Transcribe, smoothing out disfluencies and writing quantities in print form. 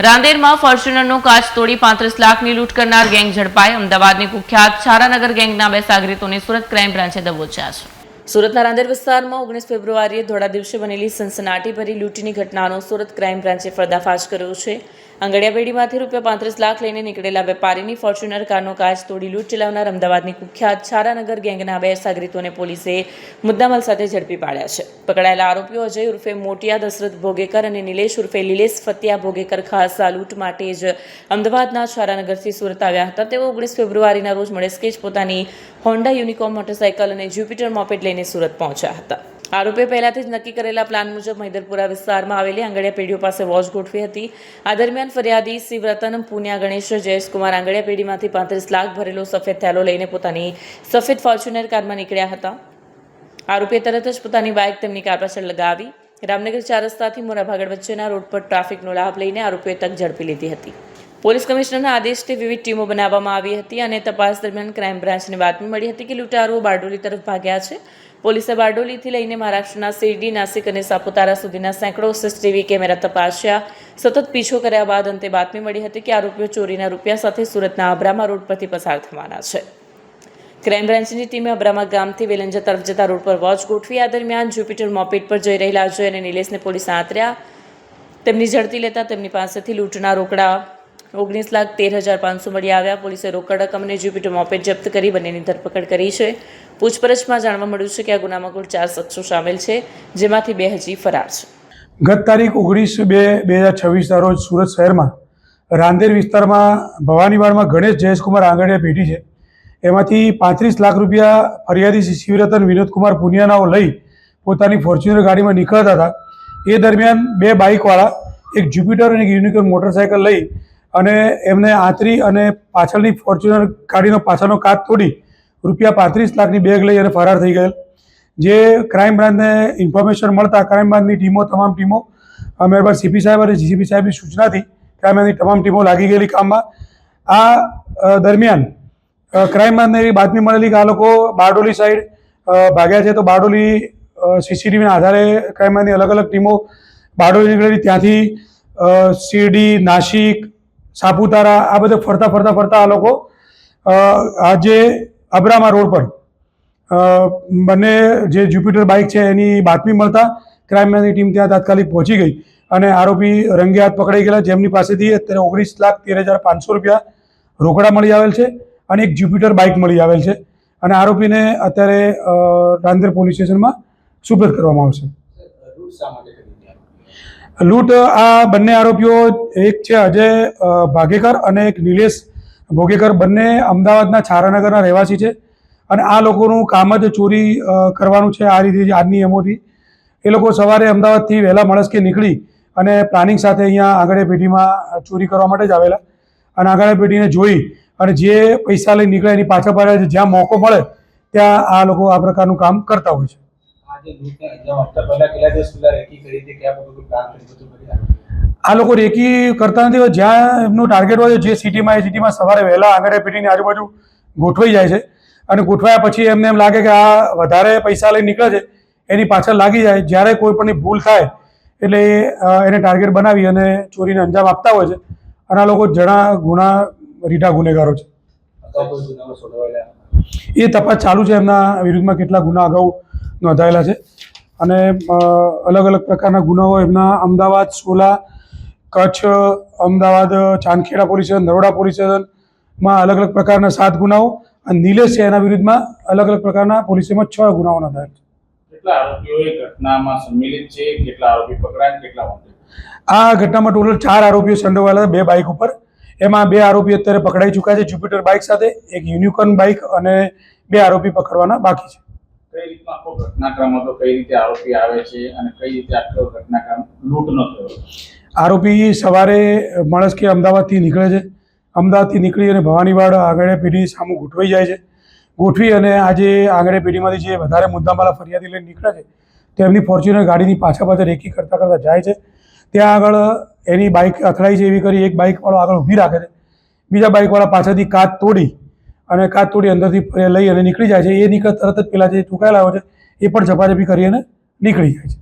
રાંદેરમાં ફોર્ચ્યુનરનો કાચ તોડી 35 લાખની લૂંટ કરનાર ગેંગ ઝડપાઈ। અમદાવાદની કુખ્યાત છારાનગર ગેંગના 2 સાગરીતોને સુરત ક્રાઇમ બ્રાન્ચે દબોચ્યા છે। સુરતના રાંદેર વિસ્તારમાં 19 ફેબ્રુઆરીએ ધોળા દિવસે બનેલી સનસનાટીભરી લૂંટની ઘટનાનો સુરત ક્રાઇમ બ્રાન્ચે પર્દાફાશ કર્યો છે। આંગડિયા પેઢીમાંથી ₹35 લાખ લઈને નીકળેલા વેપારીની ફોર્ચ્યુનર કારનો કાચ તોડી લૂંટ ચલાવનાર અમદાવાદની કુખ્યાત છારાનગર ગેંગના 2 સાગરીતોને પોલીસે મુદ્દામાલ સાથે ઝડપી પાડ્યા છે। પકડાયેલા આરોપીઓ અજય ઉર્ફે મોટિયા દશરથ ભોગેકર અને નિલેશ ઉર્ફે લીલેશ ફતિયા ભોગેકર ખાસ આ લૂંટ માટે જ અમદાવાદના છારાનગરથી સુરત આવ્યા હતા। તેઓ 19 ફેબ્રુઆરીના રોજ મળસ્કે જ પોતાની હોન્ડા યુનિકોર્ન મોટરસાઇકલ અને જ્યુપિટર મોપેડ લઈને સુરત પહોંચ્યા હતા। આરોપીએ પહેલાથી જ નક્કી કરેલા પ્લાન મુજબ મહિદરપુરા વિસ્તારમાં આવેલી આંગડિયા પેઢીઓ પાસે વોચ ગોઠવી હતી। આ દરમિયાન ફરિયાદી શિવરતન પુનિયા ગણેશ જયેશકુમાર આંગડિયા પેઢીમાંથી 35 લાખ ભરેલો સફેદ થેલો લઈને પોતાની સફેદ ફોર્ચ્યુનર કારમાં નીકળ્યા હતા। આરોપીએ તરત જ પોતાની બાઇક તેમની કાર પાછળ લગાવી રામનગર 4 રસ્તાથી મોરાભાગળ વચ્ચેના રોડ પર ટ્રાફિકનો લાભ લઈને આરોપીએ તક ઝડપી લીધી હતી। પોલીસ કમિશનરના આદેશથી વિવિધ ટીમો બનાવવામાં આવી હતી અને તપાસ દરમિયાન ક્રાઇમ બ્રાન્ચને બાતમી મળી હતી કે લૂંટારુઓ બારડોલી તરફ ભાગ્યા છે। પોલીસે બારડોલીથી લઈને મહારાષ્ટ્રના શિરડી, નાસિક અને સાપુતારા સુધીના સેંકડો સીસીટીવી કેમેરા તપાસ્યા। સતત પીછો કર્યા બાદ અંતે બાતમી મળી હતી કે આરોપીઓ ચોરીના રૂપિયા સાથે સુરતના અબ્રામા રોડ પરથી પસાર થવાના છે। ક્રાઇમ બ્રાન્ચની ટીમે અબ્રામા ગામથી વેલંજા તરફ જતા રોડ પર વોચ ગોઠવી। આ દરમિયાન જ્યુપિટર મોપેડ પર જઈ રહેલા અજય અને નિલેશને પોલીસે આંતર્યા। તેમની ઝડપી લેતા તેમની પાસેથી લૂંટના રોકડા 19,13,500 મળી આવ્યા। પોલીસે રોકડ રકમ અને જ્યુપિટર મોપેડ જપ્ત કરી બંનેની ધરપકડ કરી છે। પૂછપરછમાં જાણવા મળ્યું છે કે આ ગુનામાં કુલ 4 શખ્સો સામેલ છે, જેમાંથી 2 હજી ફરાર છે। ગત તારીખ 19/2/2026ના રોજ સુરત શહેરમાં રાંદેર વિસ્તારમાં ભવાનીવાડમાં ગણેશ જયેશકુમાર આંગડિયા પેઢી છે, એમાંથી 35 લાખ રૂપિયા ફરિયાદી શિવરતન વિનોદકુમાર પુનિયાનાઓ લઈ પોતાની ફોર્ચ્યુનર ગાડીમાં નીકળતા હતા। એ દરમિયાન 2 બાઇકવાળા એક જ્યુપિટર અને એક યુનિકોર્ન મોટરસાઇકલ લઈ અને એમને આંતરી અને પાછળની ફોર્ચ્યુનર ગાડીનો પાછળનો કાચ તોડી ₹35 લાખની બેગ લઈ અને ફરાર થઈ ગયેલ। જે ક્રાઇમ બ્રાન્ચને ઇન્ફોર્મેશન મળતા ક્રાઇમ બ્રાન્ચની તમામ ટીમો મહેરબાન સીપી સાહેબ અને જીસીપી સાહેબની સૂચનાથી ક્રાઇમ બ્રાન્ચની તમામ ટીમો લાગી ગયેલી કામમાં। આ દરમિયાન ક્રાઇમ બ્રાન્ચને એવી બાતમી મળેલી કે આ લોકો બારડોલી સાઈડ ભાગ્યા છે, તો બારડોલી સીસીટીવીના આધારે ક્રાઇમ બ્રાન્ચની અલગ અલગ ટીમો બારડોલી નીકળેલી, ત્યાંથી શિરડી, નાસિક, સાપુતારા આ બધે ફરતા આ લોકો આજે અબ્રામા રોડ પર બંને જે જ્યુપિટર બાઇક છે એની બાતમી મળતા ક્રાઇમ બ્રાન્ચની ટીમ ત્યાં તાત્કાલિક પહોંચી ગઈ અને આરોપી રંગે હાથ પકડાઈ ગયેલા, જેમની પાસેથી અત્યારે 19,13,500 રૂપિયા રોકડા મળી આવેલ છે અને એક જ્યુપિટર બાઇક મળી આવેલ છે અને આરોપીને અત્યારે રાંદેર પોલીસ સ્ટેશનમાં સુપરત કરવામાં આવશે। લૂંટ આ બંને આરોપીઓ, એક છે અજય ભાગેકર અને એક નિલેશ ભોગેકર, બંને અમદાવાદના છારાનગરના રહેવાસી છે અને આ લોકોનું કામ જ ચોરી કરવાનું છે। આ રીતે આજની એમોથી એ લોકો સવારે અમદાવાદથી વહેલા મળસ્કે નીકળી અને પ્લાનિંગ સાથે અહીંયા આંગડિયા પેઢીમાં ચોરી કરવા માટે જ આવેલા અને આંગડિયા પેઢીને જોઈ અને જે પૈસા લઈ નીકળે એની પાછળ પાડ્યા છે, જ્યાં મોકો મળે ત્યાં આ લોકો આ પ્રકારનું કામ કરતા હોય છે। આ લોકો રેકી કરતા નથી, જ્યાં એમનું ટાર્ગેટ હોય જે સિટીમાં એ સિટીમાં સવારે વહેલા આંગડિયા પેઢીની આજુબાજુ ગોઠવાઈ જાય છે અને ગોઠવાયા પછી એમને એમ લાગે કે આ વધારે પૈસા લઈને નીકળે છે, એની પાછળ લાગી જાય। જ્યારે કોઈ પણની ભૂલ થાય એટલે એને ટાર્ગેટ બનાવી અને ચોરીને અંજામ આપતા હોય છે અને આ લોકો ગુના રીઢા ગુનેગારો છે। એ તપાસ ચાલુ છે, એમના વિરુદ્ધમાં કેટલા ગુના અગાઉ નોંધાયેલા છે અને અલગ અલગ પ્રકારના ગુનાઓ એમના Ahmedabad, Sola, Kutch, Ahmedabad Chandkheda police station, Naroda police સ્ટેશનમાં અલગ અલગ પ્રકારના 7 ગુનાઓ અને નિલેશ છે એના વિરુદ્ધમાં અલગ અલગ પ્રકારના પોલીસ સ્ટેશનમાં 6 ગુનાઓ નોંધાયેલ છે। કેટલા આરોપીઓ એ ઘટનામાં સંમિલિત છે, કેટલા આરોપી પકડાયા, કેટલા વોન્ટેડ? આ ઘટનામાં ટોટલ 4 આરોપીઓ સંડોવાયેલા હતા 2 બાઇક ઉપર। એમાં 2 આરોપી અત્યારે પકડાઈ ચૂક્યા છે, જ્યુપિટર બાઇક સાથે, એક યુનિકોર્ન બાઇક અને 2 આરોપી પકડવાના બાકી છે। કઈ રીતનો આખો ઘટનાક્રમ હતો, કઈ રીતે આરોપી આવે છે અને કઈ રીતે આખો ઘટનાક્રમ લૂંટનો થયો? આરોપી સવારે મળસ્કે અમદાવાદથી નીકળે છે, અમદાવાદથી નીકળી અને ભવાનીવાડ આંગડિયા પેઢી સામું ગોઠવાઈ જાય છે। ગોઠવી અને આજે આંગડિયા પેઢીમાંથી જે વધારે મુદ્દામાલ ફરિયાદી લઈને નીકળે છે તો એમની ફોર્ચ્યુનર ગાડીની પાછળ રેકી કરતા જાય છે। ત્યાં આગળ એની બાઇક અથડાઈ છે એવી કરી એક બાઇકવાળો આગળ ઊભી રાખે છે, બીજા બાઇકવાળા પાછળથી કાચ તોડી અંદરથી લઈ અને નીકળી જાય છે। એ તરત જ પેલા જે ચૂકાયેલા હોય છે એ પણ ઝપાઝપી કરી અને નીકળી જાય છે।